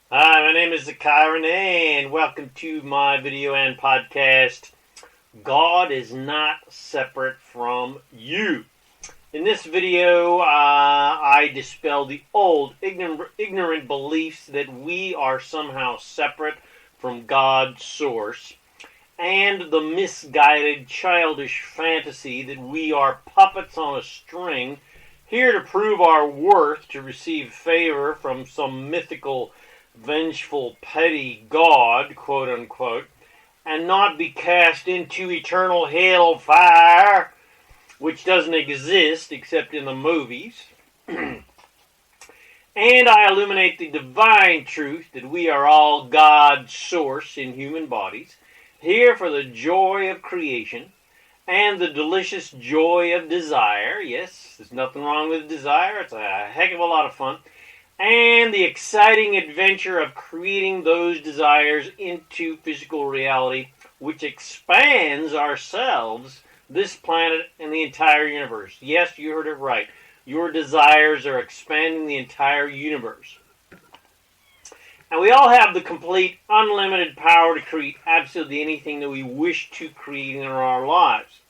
Hi, my name is Zakai and welcome to my video and podcast, God is not separate from you. In this video, I dispel the old, ignorant beliefs that we are somehow separate from God's source, and the misguided, childish fantasy that we are puppets on a string, here to prove our worth, to receive favor from some mythical, vengeful, petty God, quote unquote, and not be cast into eternal hell fire, which doesn't exist except in the movies. And I illuminate the divine truth that we are all God's source in human bodies, here for the joy of creation and the delicious joy of desire. Yes, there's nothing wrong with desire. It's a heck of a lot of fun. And the exciting adventure of creating those desires into physical reality, which expands ourselves, this planet, and the entire universe. Yes, you heard it right. Your desires are expanding the entire universe. And we all have the complete, unlimited power to create absolutely anything that we wish to create in our lives.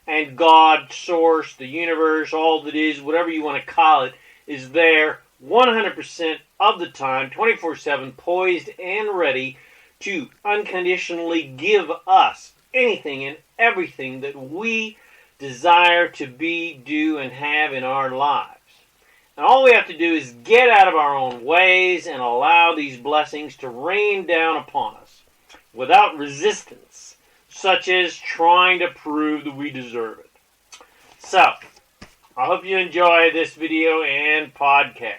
And God, Source, the universe, all that is, whatever you want to call it, is there 100% of the time, 24/7, poised and ready to unconditionally give us anything and everything that we desire to be, do, and have in our lives. And all we have to do is get out of our own ways and allow these blessings to rain down upon us without resistance, such as trying to prove that we deserve it. So, I hope you enjoy this video and podcast.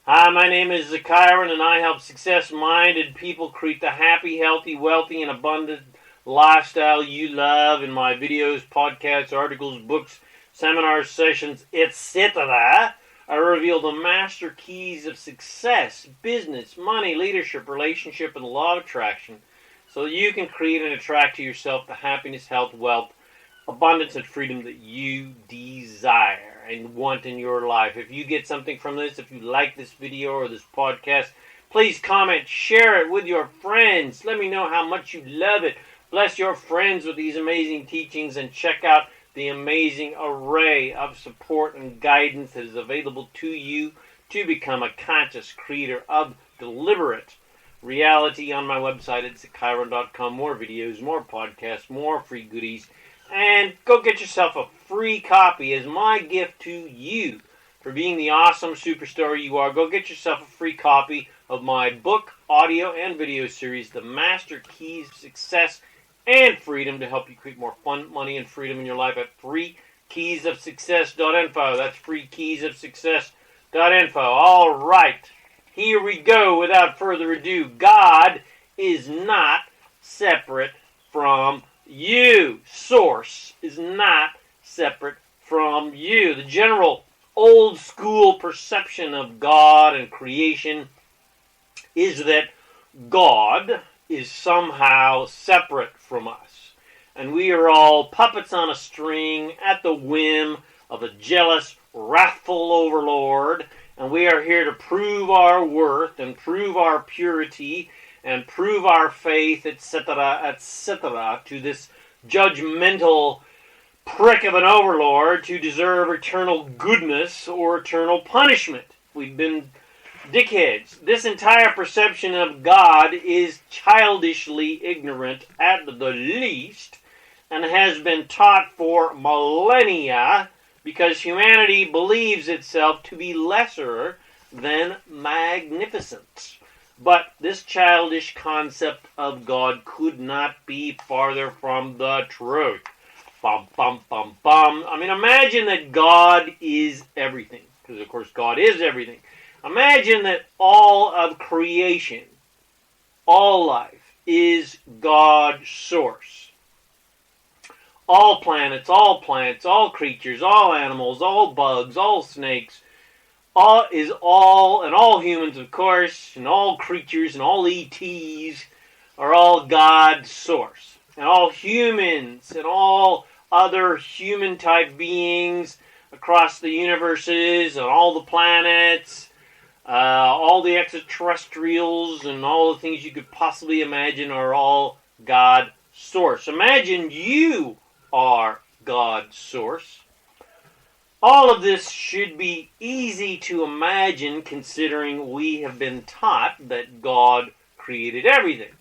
Hi, my name is Zakai and I help success-minded people create the happy, healthy, wealthy, and abundant lifestyle you love in my videos, podcasts, articles, books, seminars, sessions, etc. I reveal the master keys of success, business, money, leadership, relationship, and the law of attraction so that you can create and attract to yourself the happiness, health, wealth, abundance, and freedom that you desire and want in your life. If you get something from this, if you like this video or this podcast, please comment, share it with your friends. Let me know how much you love it. Bless your friends with these amazing teachings and check out the amazing array of support and guidance that is available to you to become a conscious creator of deliberate reality on my website at zakairon.com. More videos, more podcasts, more free goodies. And go get yourself a free copy as my gift to you for being the awesome superstar you are. Go get yourself a free copy of my book, audio, and video series, The Master Keys of Success and Freedom, to help you create more fun, money, and freedom in your life at freekeysofsuccess.info. That's freekeysofsuccess.info. All right, here we go. Without further ado, God is not separate from you. Source is not separate from you. The general old school perception of God and creation is that God is somehow separate from us, and we are all puppets on a string at the whim of a jealous, wrathful overlord, and we are here to prove our worth and prove our purity and prove our faith, etc., etc., to this judgmental prick of an overlord to deserve eternal goodness or eternal punishment. We've been dickheads. This entire perception of God is childishly ignorant at the least and has been taught for millennia because humanity believes itself to be lesser than magnificent. But this childish concept of God could not be farther from the truth. Bum, bum, bum, bum. I mean, imagine that God is everything. Because, of course, God is everything. Imagine that all of creation, all life, is God's source. All planets, all plants, all creatures, all animals, all bugs, all snakes, all humans, of course, and all creatures and all ETs are all God's source. And all humans and all other human-type beings across the universes and all the planets, All the extraterrestrials and all the things you could possibly imagine are all God's source. Imagine you are God's source. All of this should be easy to imagine, considering we have been taught that God created everything.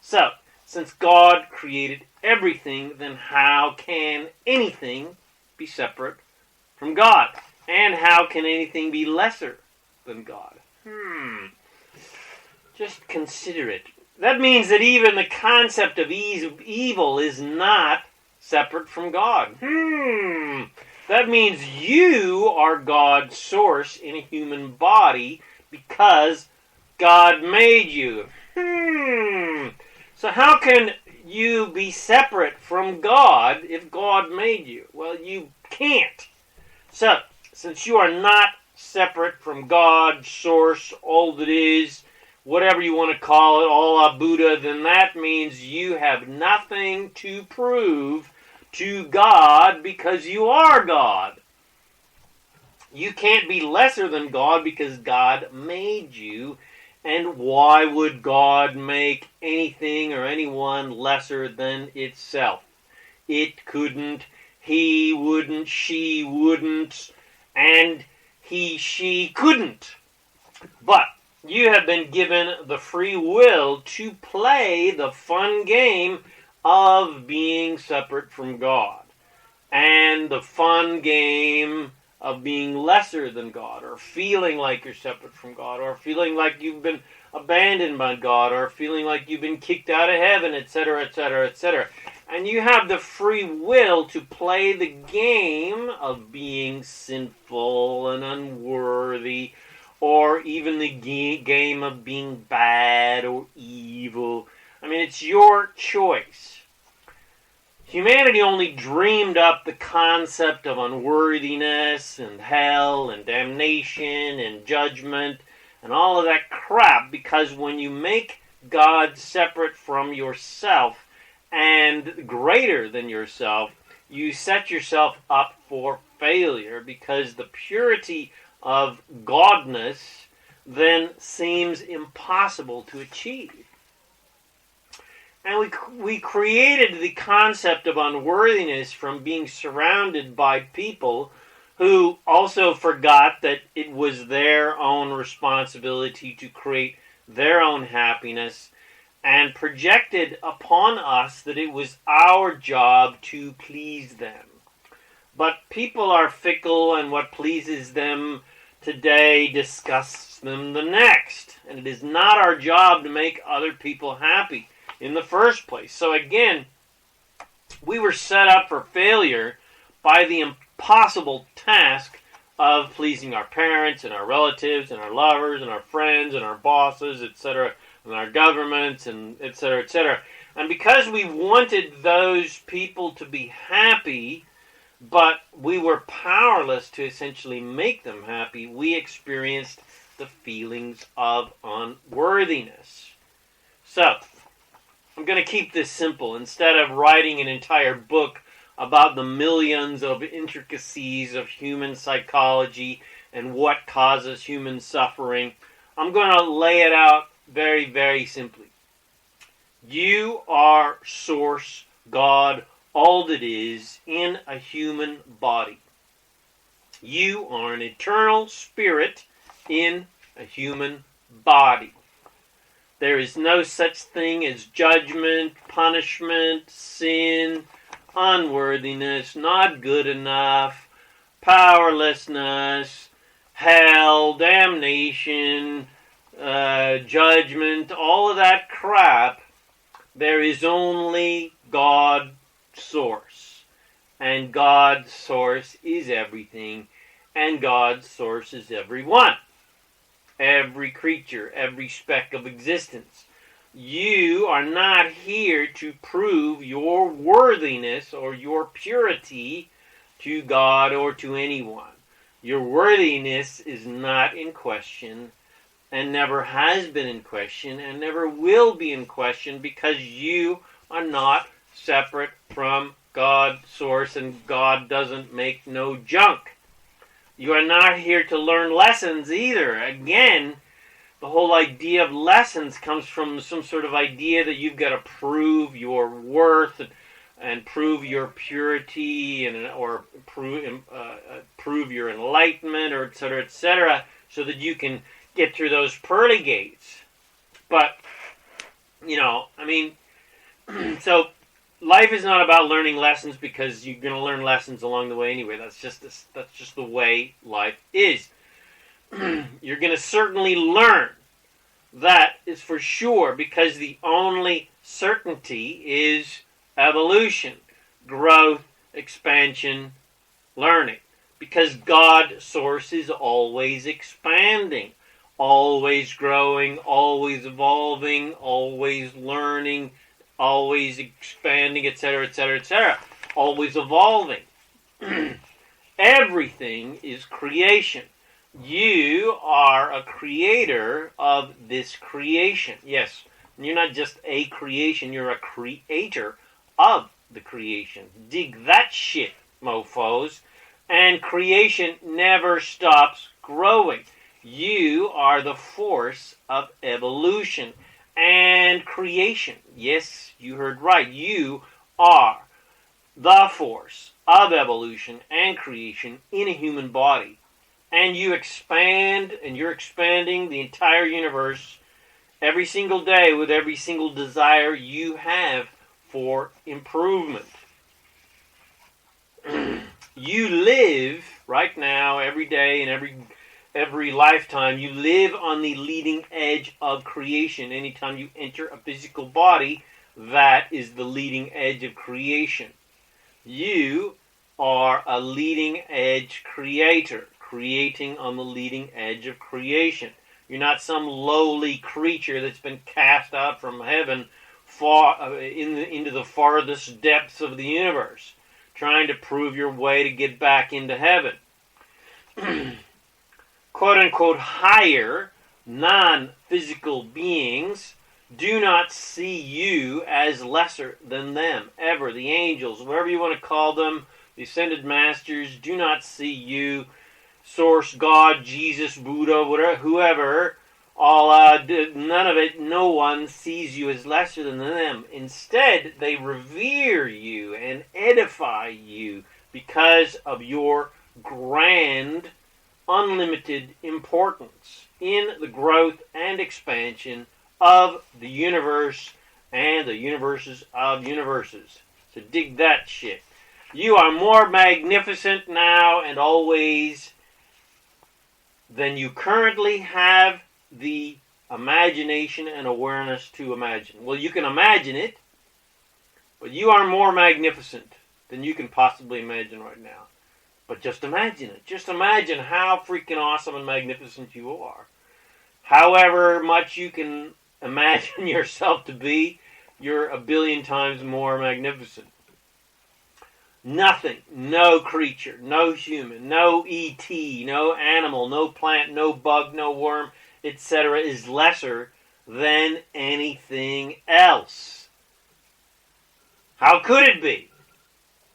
So, since God created everything, then how can anything be separate from God? And how can anything be lesser than God? Just consider it. That means that even the concept of evil is not separate from God. That means you are God's source in a human body because God made you. So how can you be separate from God if God made you? Well, you can't. So, since you are not separate from God's source, all that is, whatever you want to call it, Allah, Buddha, then that means you have nothing to prove to God because you are God. You can't be lesser than God because God made you. And why would God make anything or anyone lesser than itself? It couldn't, he wouldn't, she wouldn't, and he, she couldn't. But you have been given the free will to play the fun game of being separate from God. And the fun game of being lesser than God, or feeling like you're separate from God, or feeling like you've been abandoned by God, or feeling like you've been kicked out of heaven, etc., etc., etc. And you have the free will to play the game of being sinful and unworthy, or even the game of being bad or evil. I mean, it's your choice. Humanity only dreamed up the concept of unworthiness and hell and damnation and judgment and all of that crap because when you make God separate from yourself and greater than yourself, you set yourself up for failure because the purity of Godness then seems impossible to achieve. And we created the concept of unworthiness from being surrounded by people who also forgot that it was their own responsibility to create their own happiness and projected upon us that it was our job to please them. But people are fickle, and what pleases them today disgusts them the next. And it is not our job to make other people happy in the first place. So again, we were set up for failure by the impossible task of pleasing our parents and our relatives and our lovers and our friends and our bosses, etc., and our governments, and etc., etc. And because we wanted those people to be happy, but we were powerless to essentially make them happy, we experienced the feelings of unworthiness. So, I'm going to keep this simple. Instead of writing an entire book about the millions of intricacies of human psychology and what causes human suffering, I'm going to lay it out very, very simply. You are Source, God, all that is, in a human body. You are an eternal spirit in a human body. There is no such thing as judgment, punishment, sin, unworthiness, not good enough, powerlessness, hell, damnation, judgment, all of that crap. There is only God's source. And God's source is everything. And God's source is everyone. Every creature, every speck of existence. You are not here to prove your worthiness or your purity to God or to anyone. Your worthiness is not in question and never has been in question and never will be in question because you are not separate from God's source and God doesn't make no junk. You are not here to learn lessons either. Again, the whole idea of lessons comes from some sort of idea that you've got to prove your worth and prove your purity or prove your enlightenment, or etc., so that you can get through those pearly gates. But, so life is not about learning lessons because you're going to learn lessons along the way anyway. That's just the way life is. You're going to certainly learn. That is for sure, because the only certainty is evolution, growth, expansion, learning. Because God source is always expanding, always growing, always evolving, always learning, always expanding, etc., etc., etc., always evolving. Everything is creation. You are a creator of this creation. Yes, you're not just a creation, you're a creator of the creation. Dig that shit, mofos. And creation never stops growing. You are the force of evolution and creation. Yes, you heard right. You are the force of evolution and creation in a human body. And you expand, and you're expanding the entire universe every single day with every single desire you have for improvement. You live right now, every day, and every lifetime, you live on the leading edge of creation. Anytime you enter a physical body, that is the leading edge of creation. You are a leading edge creator, creating on the leading edge of creation. You're not some lowly creature that's been cast out from heaven into the farthest depths of the universe, trying to prove your way to get back into heaven. Quote-unquote higher, non-physical beings do not see you as lesser than them, ever. The angels, whatever you want to call them, the ascended masters, do not see you, Source, God, Jesus, Buddha, whatever, whoever, none of it, no one sees you as lesser than them. Instead, they revere you and edify you because of your grand, unlimited importance in the growth and expansion of the universe and the universes of universes. So dig that shit. You are more magnificent now and always than you currently have the imagination and awareness to imagine. Well, you can imagine it, but you are more magnificent than you can possibly imagine right now. But just imagine it. Just imagine how freaking awesome and magnificent you are. However much you can imagine yourself to be, you're a billion times more magnificent. Nothing, no creature, no human, no ET, no animal, no plant, no bug, no worm, etc. is lesser than anything else. How could it be?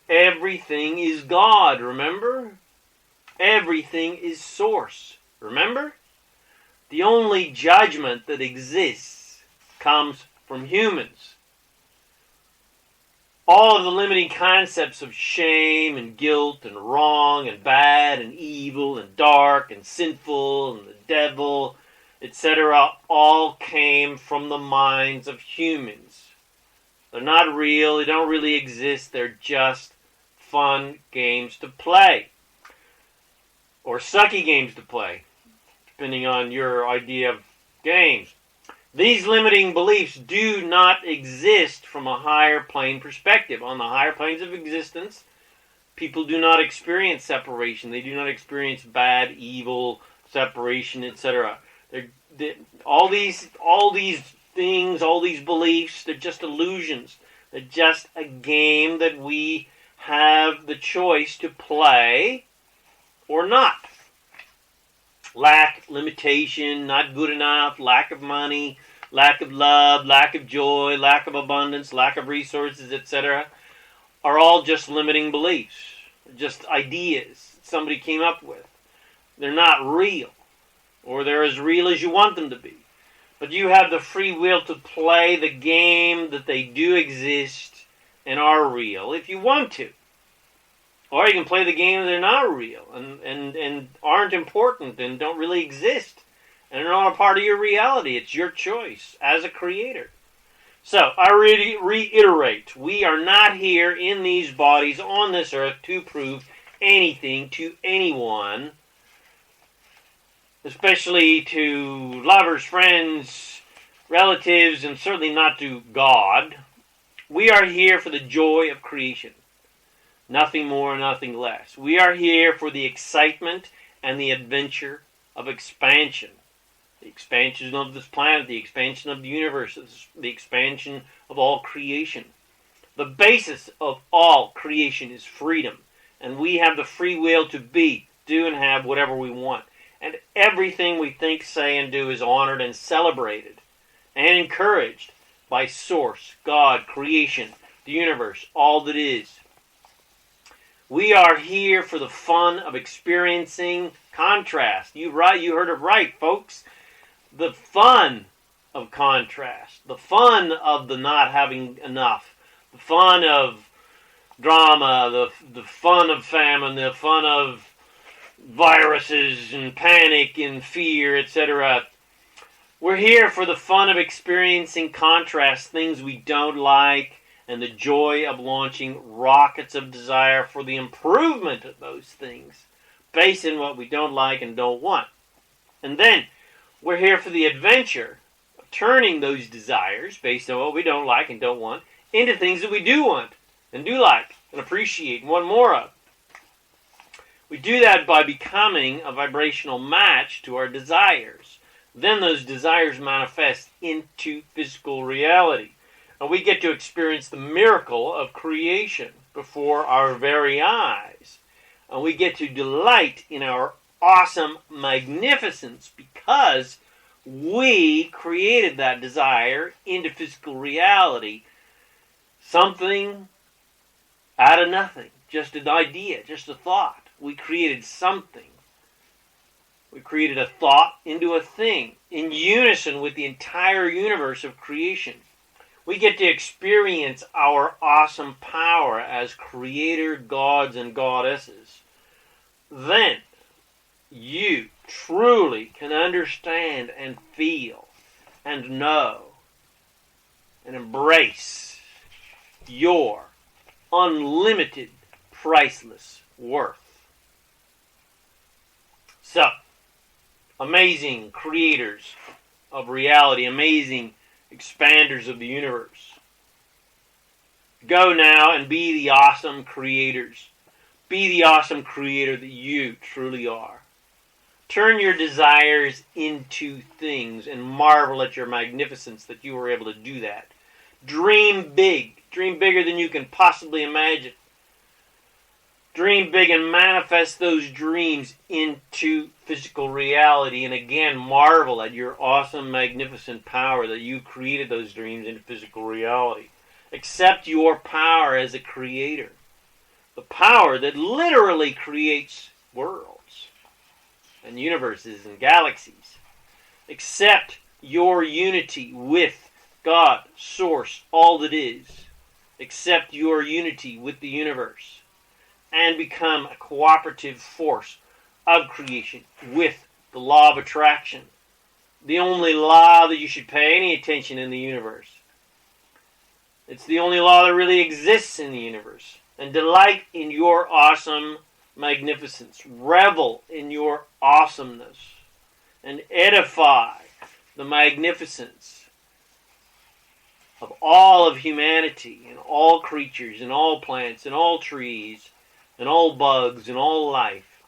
Everything is God, remember? Everything is source, remember? The only judgment that exists comes from humans. All of the limiting concepts of shame and guilt and wrong and bad and evil and dark and sinful and the devil, etc., all came from the minds of humans. They're not real, they don't really exist, they're just fun games to play. Or sucky games to play, depending on your idea of games. These limiting beliefs do not exist from a higher plane perspective. On the higher planes of existence, people do not experience separation. They do not experience bad, evil, separation, etc. All these things, all these beliefs, they're just illusions. They're just a game that we have the choice to play or not. Lack, limitation, not good enough, lack of money, lack of love, lack of joy, lack of abundance, lack of resources, etc. are all just limiting beliefs, just ideas somebody came up with. They're not real, or they're as real as you want them to be. But you have the free will to play the game that they do exist and are real if you want to. Or you can play the game that they're not real and aren't important and don't really exist and are not a part of your reality. It's your choice as a creator. So, I reiterate, we are not here in these bodies on this earth to prove anything to anyone, especially to lovers, friends, relatives, and certainly not to God. We are here for the joy of creation. Nothing more, nothing less. We are here for the excitement and the adventure of expansion. The expansion of this planet, the expansion of the universe, the expansion of all creation. The basis of all creation is freedom. And we have the free will to be, do, and have whatever we want. And everything we think, say, and do is honored and celebrated and encouraged by Source, God, creation, the universe, all that is. We are here for the fun of experiencing contrast. You heard it right, folks. The fun of contrast. The fun of the not having enough. The fun of drama. The fun of famine. The fun of viruses and panic and fear, etc. We're here for the fun of experiencing contrast, things we don't like, and the joy of launching rockets of desire for the improvement of those things, based on what we don't like and don't want. And then, we're here for the adventure of turning those desires, based on what we don't like and don't want, into things that we do want, and do like, and appreciate, and want more of. We do that by becoming a vibrational match to our desires. Then those desires manifest into physical reality. And we get to experience the miracle of creation before our very eyes. And we get to delight in our awesome magnificence because we created that desire into physical reality. Something out of nothing. Just an idea, just a thought. We created something. We created a thought into a thing in unison with the entire universe of creation. We get to experience our awesome power as creator gods and goddesses. Then you truly can understand and feel and know and embrace your unlimited, priceless worth. So, amazing creators of reality, amazing expanders of the universe. Go now and be the awesome creators. Be the awesome creator that you truly are. Turn your desires into things and marvel at your magnificence that you were able to do that. Dream big. Dream bigger than you can possibly imagine. Dream big and manifest those dreams into physical reality. And again, marvel at your awesome, magnificent power that you created those dreams into physical reality. Accept your power as a creator. The power that literally creates worlds and universes and galaxies. Accept your unity with God, Source, all that is. Accept your unity with the universe. And become a cooperative force of creation with the law of attraction. The only law that you should pay any attention in the universe. It's the only law that really exists in the universe. And delight in your awesome magnificence. Revel in your awesomeness. And edify the magnificence of all of humanity and all creatures and all plants and all trees and all bugs, and all life.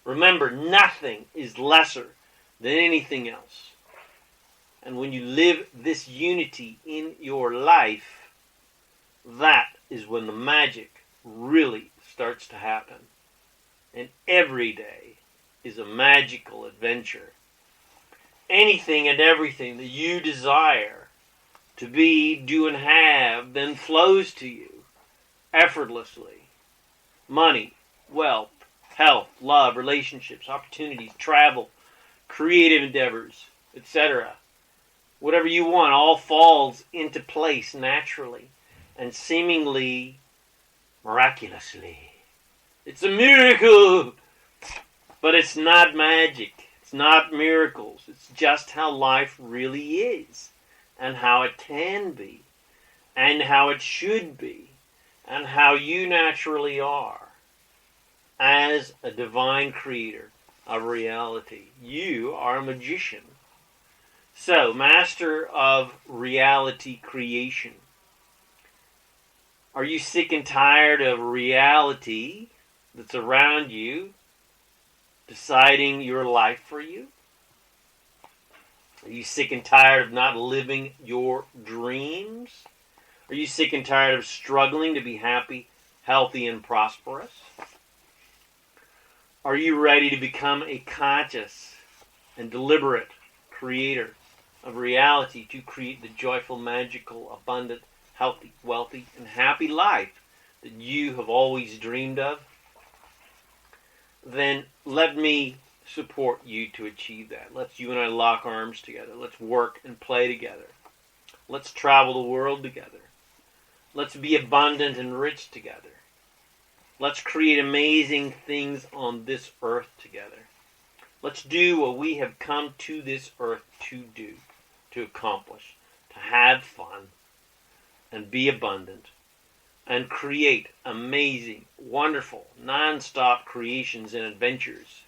Remember, nothing is lesser than anything else. And when you live this unity in your life, that is when the magic really starts to happen. And every day is a magical adventure. Anything and everything that you desire to be, do, and have then flows to you effortlessly. Money, wealth, health, love, relationships, opportunities, travel, creative endeavors, etc. Whatever you want all falls into place naturally and seemingly miraculously. It's a miracle, but it's not magic. It's not miracles. It's just how life really is, and how it can be, and how it should be, and how you naturally are as a divine creator of reality. You are a magician. So, master of reality creation. Are you sick and tired of reality that's around you deciding your life for you? Are you sick and tired of not living your dreams? Are you sick and tired of struggling to be happy, healthy, and prosperous? Are you ready to become a conscious and deliberate creator of reality to create the joyful, magical, abundant, healthy, wealthy, and happy life that you have always dreamed of? Then let me support you to achieve that. Let's you and I lock arms together. Let's work and play together. Let's travel the world together. Let's be abundant and rich together. Let's create amazing things on this earth together. Let's do what we have come to this earth to do, to accomplish, to have fun, and be abundant, and create amazing, wonderful, non-stop creations and adventures.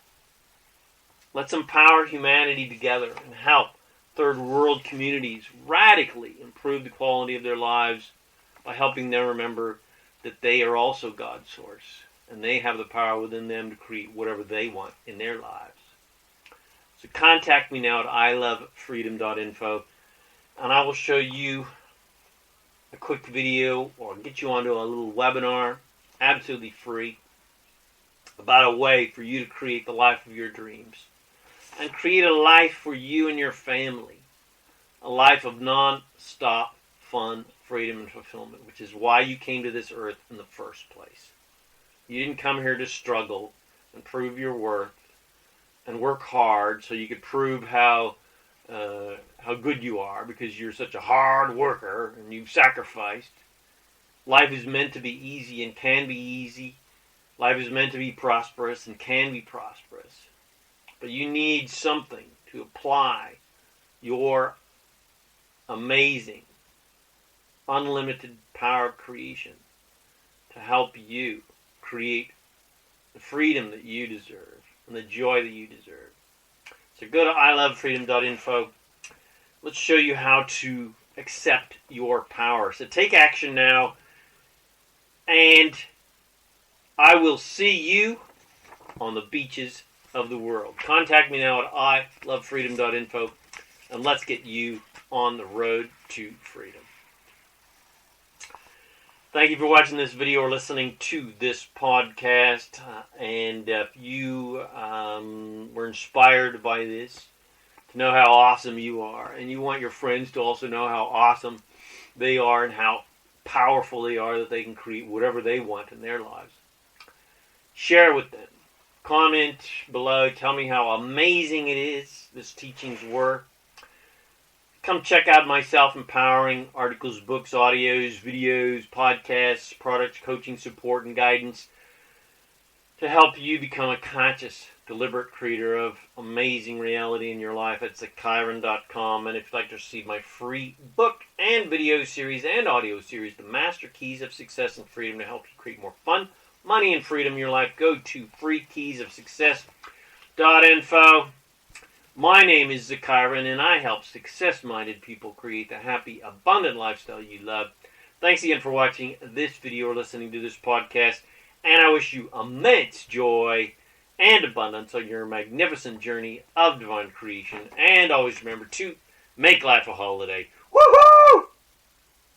Let's empower humanity together and help third world communities radically improve the quality of their lives by helping them remember that they are also God's source and they have the power within them to create whatever they want in their lives. So contact me now at ilovefreedom.info and I will show you a quick video or get you onto a little webinar, absolutely free, about a way for you to create the life of your dreams and create a life for you and your family, a life of non-stop fun, freedom, and fulfillment, which is why you came to this earth in the first place. You didn't come here to struggle and prove your worth and work hard so you could prove how good you are because you're such a hard worker and you've sacrificed. Life is meant to be easy and can be easy. Life is meant to be prosperous and can be prosperous. But you need something to apply your amazing, unlimited power of creation to help you create the freedom that you deserve and the joy that you deserve. So go to ilovefreedom.info. Let's show you how to accept your power. So take action now, and I will see you on the beaches of the world. Contact me now at ilovefreedom.info, and let's get you on the road to freedom. Thank you for watching this video or listening to this podcast. And if you were inspired by this, to know how awesome you are, and you want your friends to also know how awesome they are and how powerful they are that they can create whatever they want in their lives, share with them. Comment below. Tell me how amazing it is, this teaching's work. Come check out my self-empowering articles, books, audios, videos, podcasts, products, coaching, support, and guidance to help you become a conscious, deliberate creator of amazing reality in your life. It's at Chiron.com. And if you'd like to receive my free book and video series and audio series, The Master Keys of Success and Freedom, to help you create more fun, money, and freedom in your life, go to freekeysofsuccess.info. My name is Chiron, and I help success-minded people create the happy, abundant lifestyle you love. Thanks again for watching this video or listening to this podcast, and I wish you immense joy and abundance on your magnificent journey of divine creation. And always remember to make life a holiday. Woohoo!